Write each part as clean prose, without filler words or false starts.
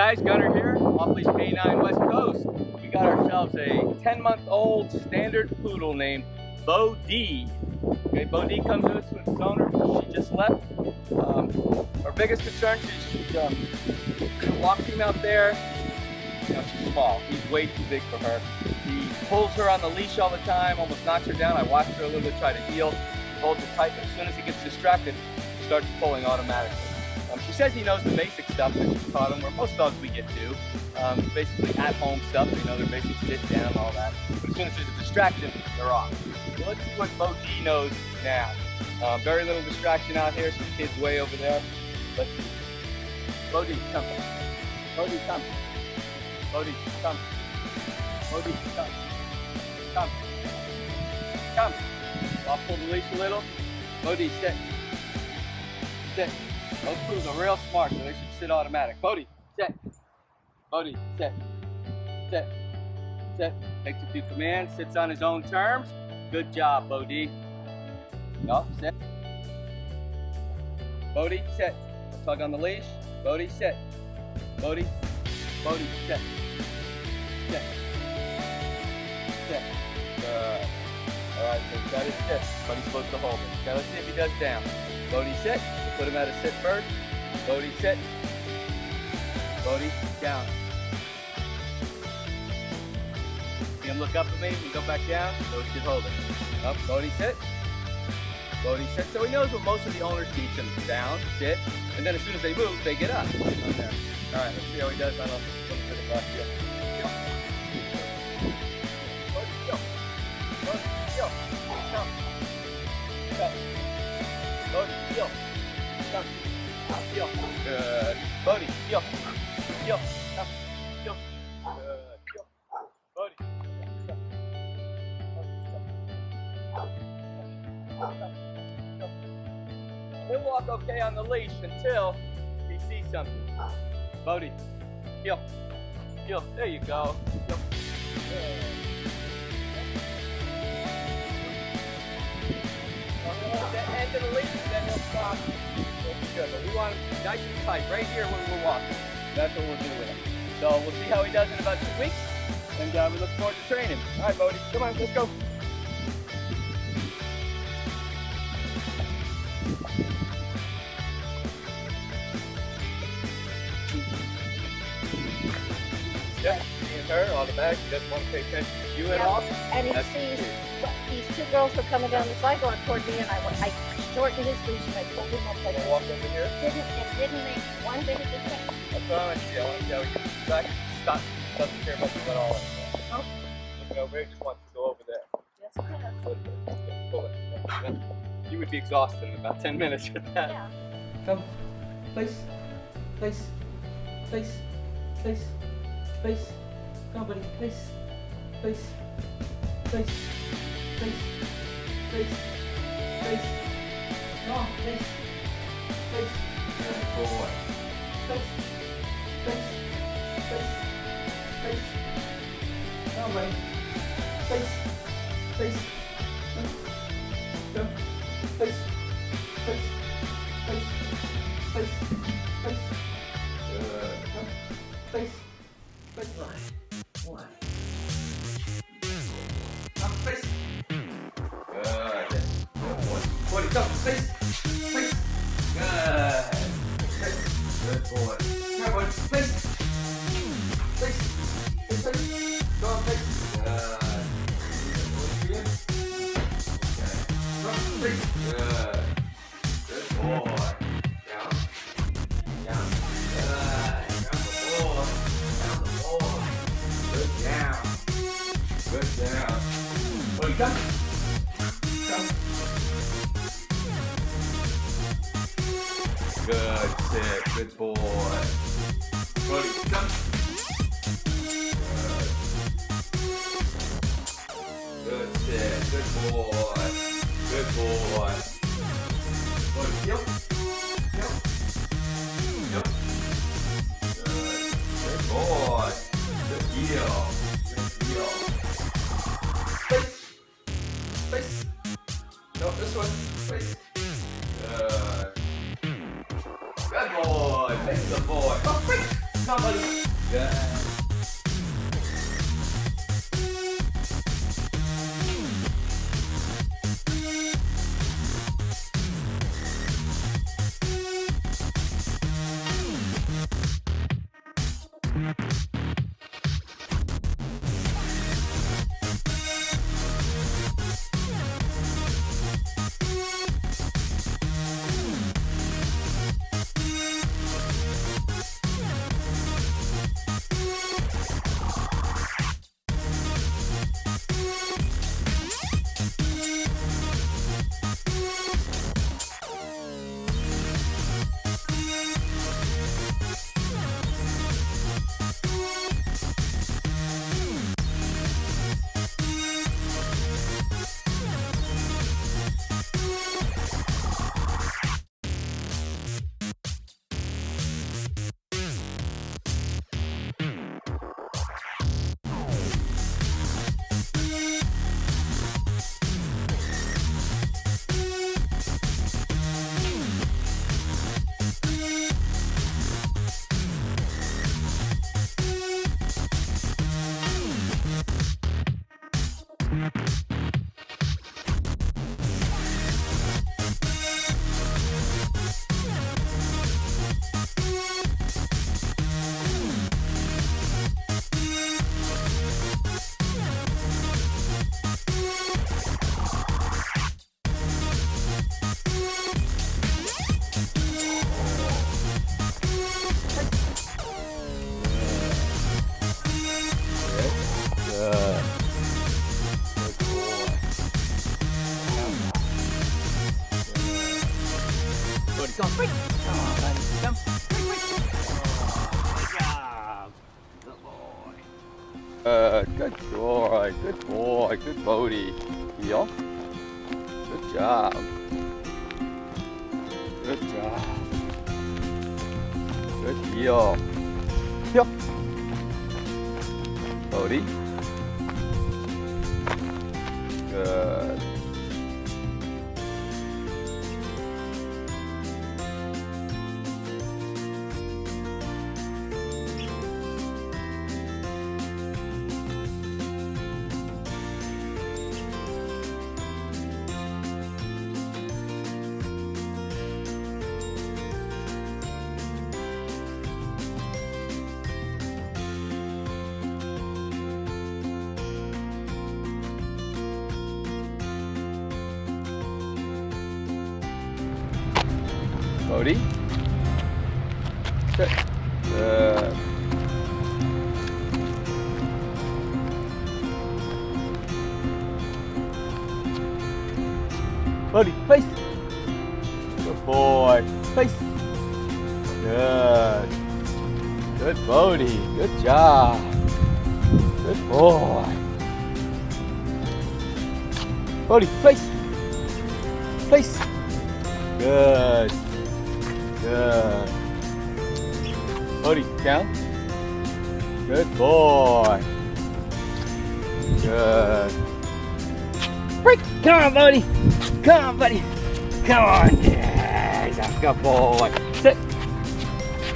guys, Gunner here, Off Leash K9 West Coast. We got ourselves a 10-month-old standard poodle named Beaud. Okay, Beaud comes to us with his owner. She just left. Our biggest concern, she's walking out there. You know, she's small. He's way too big for her. He pulls her on the leash all the time, almost knocks her down. I watch her a little bit, try to heel. He holds her tight, but as soon as he gets distracted, he starts pulling automatically. She says he knows the basic stuff that she's taught him, where most dogs we get to. Basically at-home stuff. They know their basic sit down, all that. But as soon as there's a distraction, they're off. So let's see what Beaud knows now. Very little distraction out here. Some kids way over there. Let's see. Beaud, come. Beaud, come. Beaud, come. Beaud, come. Come. Come. I'll pull the leash a little. Beaud, sit. Sit. Those poodles are real smart, so they should sit automatic. Beaud, sit. Beaud, sit. Sit. Sit. Takes a few commands, sits on his own terms. Good job, Beaud. No, sit. Beaud, sit. Tug on the leash. Beaud, sit. Beaud. Beaud, sit. Sit. Sit. Good. Alright, so he's got his sit, but he's supposed to hold it. Now let's see if he does down. Beaud, sit. We'll put him at a sit first. Beaud, sit. Beaud, down. See him look up at me, we go back down, so he should hold it. Up, Beaud, sit. Beaud, sit. So he knows what most of the owners teach him. Down, sit, and then as soon as they move, they get up. On there. Alright, let's see how he does on a little bit of left heel. Beaud, heel. Beaud, heel. Come. Go. Beaud, heel. Come. Heel. Good. Beaud, heel. Heel. Come. Heel. Good. Heel. Beaud. He'll walk okay on the leash until he sees something. Beaud, heel. Heel. There you go. Heel. Good. The end of the leash, and then he'll stop. Good, but we want him nice and tight right here when we're walking. That's what we'll do with him. So we'll see how he does in about 2 weeks, and we look forward to training him. All right, Beaud, come on, let's go. Yeah, seeing her on the back, he doesn't want to pay attention to you at all. And he sees these two girls were coming down the sidewalk toward me, and I shortened his leash and I pulled him up. But Walk over here. It didn't make one bit of difference. That's what I want to see. I want to see how he gets distracted. Stop. Doesn't care much about all that stuff. Oh. Looking over here, just wants to go over there. Yes, yes. Pull it. You would be exhausted in about 10 minutes with that. Yeah. Come. Place. Place. Place. Place. Place. Come on, buddy. Place. Place. Place. Place. Place. Place. Come on, place. Place. Good boy. Place. Place. Place. Place. Come on, buddy. Place. Place. Go. Place. Place. Place. Place. Place. Good. Come. Place. Place. One. Come, place. Good. Good boy. Boy, come, place. Place. Good. Place. Good boy. Come on, boy. Place. Place. Place. Place. Go on, place. Good. Good. Come, place. Good. Good boy. Down. Down. Good. Down the boy. Down the boy. Good down. Good down. Boy, come. Come. Good sit. Good boy. Boy, come. Good. Good sit. Good boy. Good boy. Boy, heel. Heel. Heel. Good. Good boy. Good heel. Good heel. Place. Place. No, this one. Place. Good. Good boy. Place the boy. Oh, place. Come on, buddy. Good. Go, quick. Come on, buddy. Come. Quick, quick. Oh, good job. Good boy. Good boy. Good Bodie. Heel. Good job. Good job. Good heel. Heel. Bodie. Good. Bodie. Good. Good. Bodie, face. Good boy. Face. Good. Good Bodie. Good job. Good boy. Bodie, face. Face. Good. Good. Bodie, down. Good boy. Good. Break. Come on, Bodie. Come on, buddy. Come on. Yeah, he's a good boy. Sit.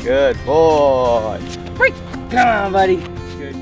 Good boy. Break. Come on, buddy. Good.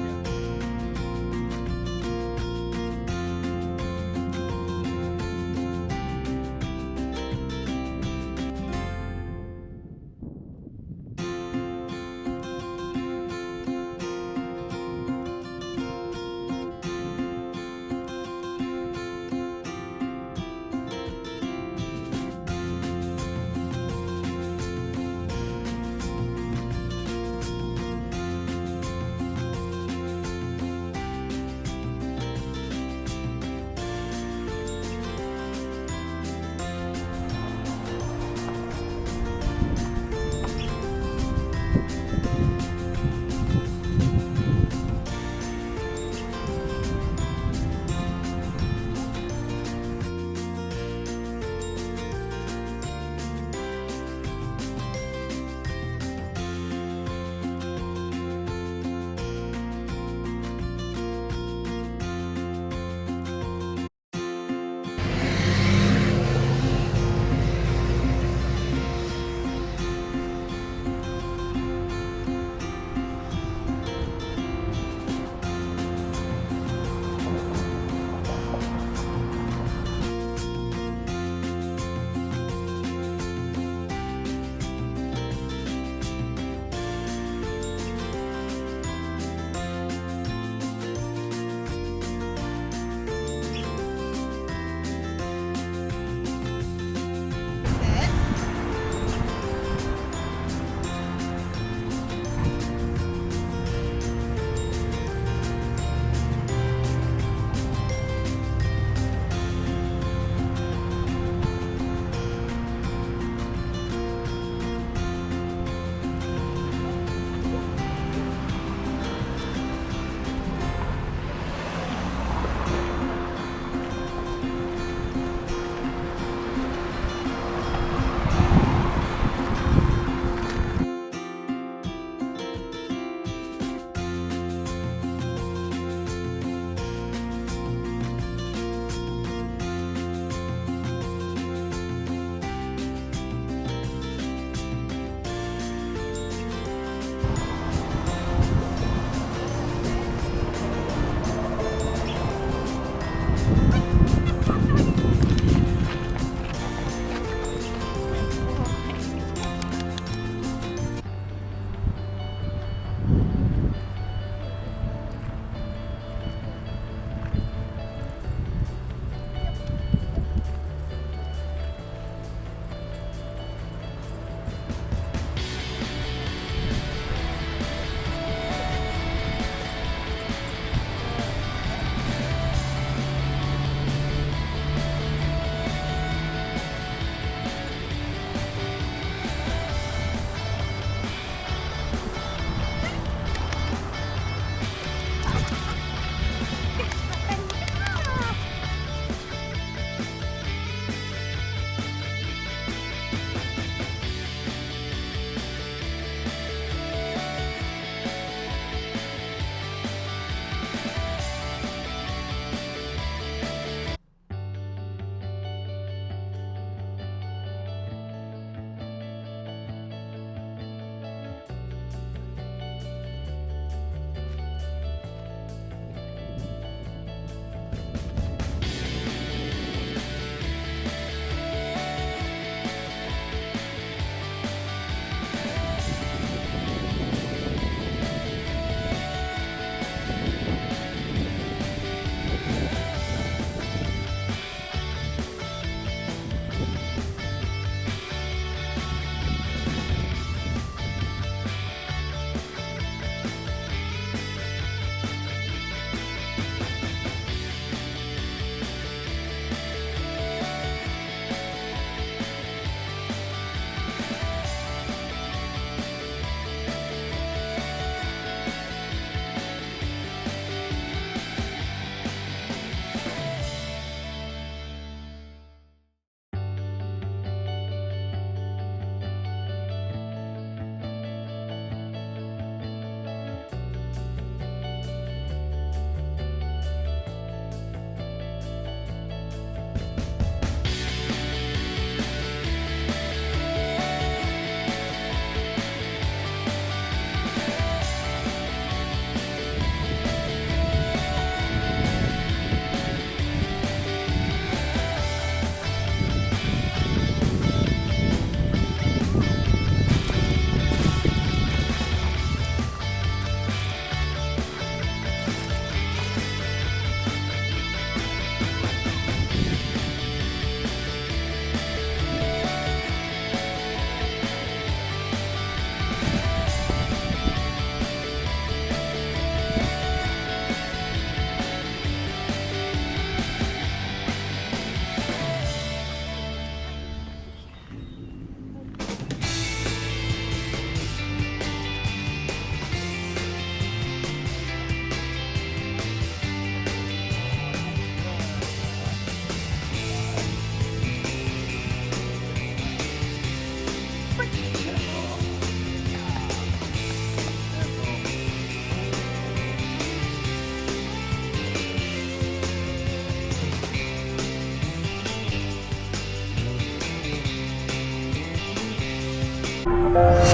Bye.